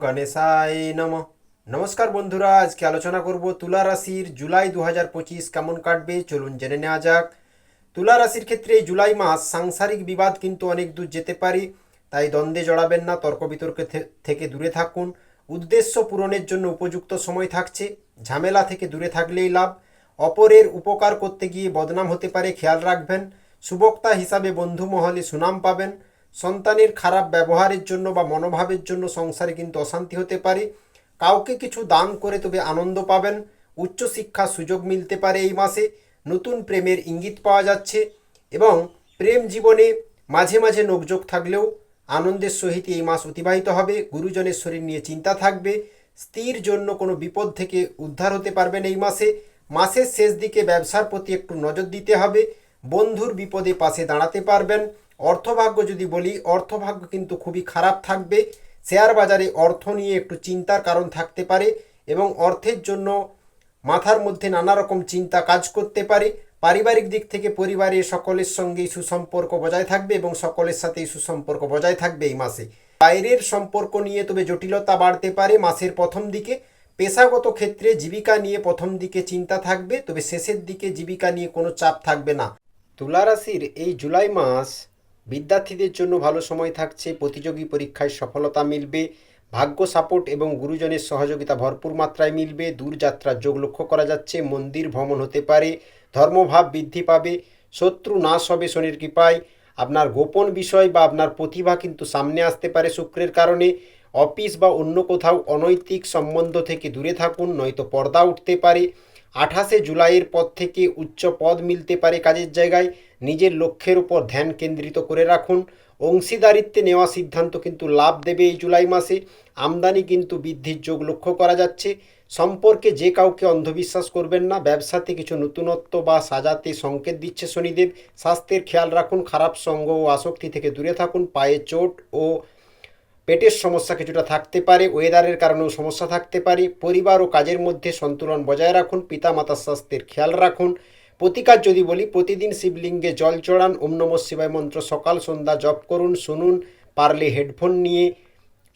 গণেশায় নমঃ। নমস্কার বন্ধুরা, আজকে আলোচনা করব তুলা রাশির জুলাই 2025 কেমন কাটবে চলুন জেনে নেওয়া যাক। তুলা রাশির ক্ষেত্রে এই জুলাই মাস সাংসারিক বিবাদ কিন্তু অনেক দূর যেতে পারে, তাই দ্বন্দ্বে জড়াবেন না, তর্ক বিতর্কে থেকে দূরে থাকুন। উদ্দেশ্য পূরণের জন্য উপযুক্ত সময় থাকছে, ঝামেলা থেকে দূরে থাকলেই লাভ। অপরের উপকার করতে গিয়ে বদনাম হতে পারে, খেয়াল রাখবেন। সুবক্তা হিসাবে বন্ধু মহলে সুনাম পাবেন। সন্তানের খারাপ ব্যবহারের জন্য বা মনোভাবের জন্য সংসারে কিন্তু অশান্তি হতে পারে। কাউকে কিছু দান করে তবে আনন্দ পাবেন। উচ্চশিক্ষার সুযোগ মিলতে পারে এই মাসে। নতুন প্রেমের ইঙ্গিত পাওয়া যাচ্ছে এবং প্রেম জীবনে মাঝে মাঝে নোকঝোক থাকলেও আনন্দের সহিত এই মাস অতিবাহিত হবে। গুরুজনের শরীর নিয়ে চিন্তা থাকবে। স্ত্রীর জন্য কোনো বিপদ থেকে উদ্ধার হতে পারবেন এই মাসে। মাসের শেষ দিকে ব্যবসার প্রতি একটু নজর দিতে হবে। বন্ধুর বিপদে পাশে দাঁড়াতে পারবেন। অর্থভাগ্য যদি বলি, অর্থভাগ্য কিন্তু খুবই খারাপ থাকবে। শেয়ার বাজারে অর্থ নিয়ে একটু চিন্তার কারণ থাকতে পারে এবং অর্থের জন্য মাথার মধ্যে নানা রকম চিন্তা কাজ করতে পারে। পারিবারিক দিক থেকে পরিবারের সকলের সঙ্গেই সুসম্পর্ক বজায় থাকবে এবং সকলের সাথেই সুসম্পর্ক বজায় থাকবে এই মাসে। বাইরের সম্পর্ক নিয়ে তবে জটিলতা বাড়তে পারে মাসের প্রথম দিকে। পেশাগত ক্ষেত্রে জীবিকা নিয়ে প্রথম দিকে চিন্তা থাকবে, তবে শেষের দিকে জীবিকা নিয়ে কোনো চাপ থাকবে না। তুলা রাশির এই জুলাই মাস বিদ্যার্থীদের জন্য ভালো সময় থাকছে। প্রতিযোগী পরীক্ষায় সফলতা মিলবে। ভাগ্য সাপোর্ট এবং গুরুজনের সহযোগিতা ভরপুর মাত্রায় মিলবে। দূরযাত্রার যোগ লক্ষ্য করা যাচ্ছে। মন্দির ভ্রমণ হতে পারে। ধর্মভাব বৃদ্ধি পাবে। শত্রু নাশ হবে শনির কৃপায়। আপনার গোপন বিষয় বা আপনার প্রতিভা কিন্তু সামনে আসতে পারে শুক্রের কারণে। অফিস বা অন্য কোথাও অনৈতিক সম্বন্ধ থেকে দূরে থাকুন, নয়তো পর্দা উঠতে পারে। 28শে জুলাইয়ের পর থেকে উচ্চ পদ মিলতে পারে কাজের জায়গায়। নিজের লক্ষ্যের উপর ধ্যান কেন্দ্রিত করে রাখুন। অংশীদারিত্বে নেওয়া সিদ্ধান্ত কিন্তু লাভ দেবে এই জুলাই মাসে। আমদানি কিন্তু বৃদ্ধির যোগ লক্ষ্য করা যাচ্ছে। সম্পর্কে যে কাউকে অন্ধবিশ্বাস করবেন না। ব্যবসাতে কিছু নতুনত্ব বা সাজাতে সংকেত দিচ্ছে শনিদেব। স্বাস্থ্যের খেয়াল রাখুন। খারাপ সঙ্গ ও আসক্তি থেকে দূরে থাকুন। পায়ে চোট ও পেটের সমস্যা কিছুটা থাকতে পারে। ওয়েদারের কারণেও সমস্যা থাকতে পারে। পরিবার ও কাজের মধ্যে সন্তুলন বজায় রাখুন। পিতামাতার স্বাস্থ্যের খেয়াল রাখুন। প্রতিকার যদি বলি, প্রতিদিন শিবলিঙ্গে জল চড়ান। ওম নমঃ শিবায় মন্ত্র সকাল সন্ধ্যা জপ করুন, শুনুন। পারলে হেডফোন নিয়ে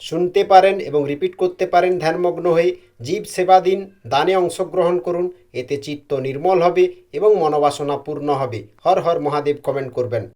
শুনতে পারেন এবং রিপিট করতে পারেন ধ্যানমগ্ন হয়ে। জীব সেবা দিন, দানে অংশগ্রহণ করুন। এতে চিত্ত নির্মল হবে এবং মনোবাসনা পূর্ণ হবে। হর হর মহাদেব কমেন্ট করবেন।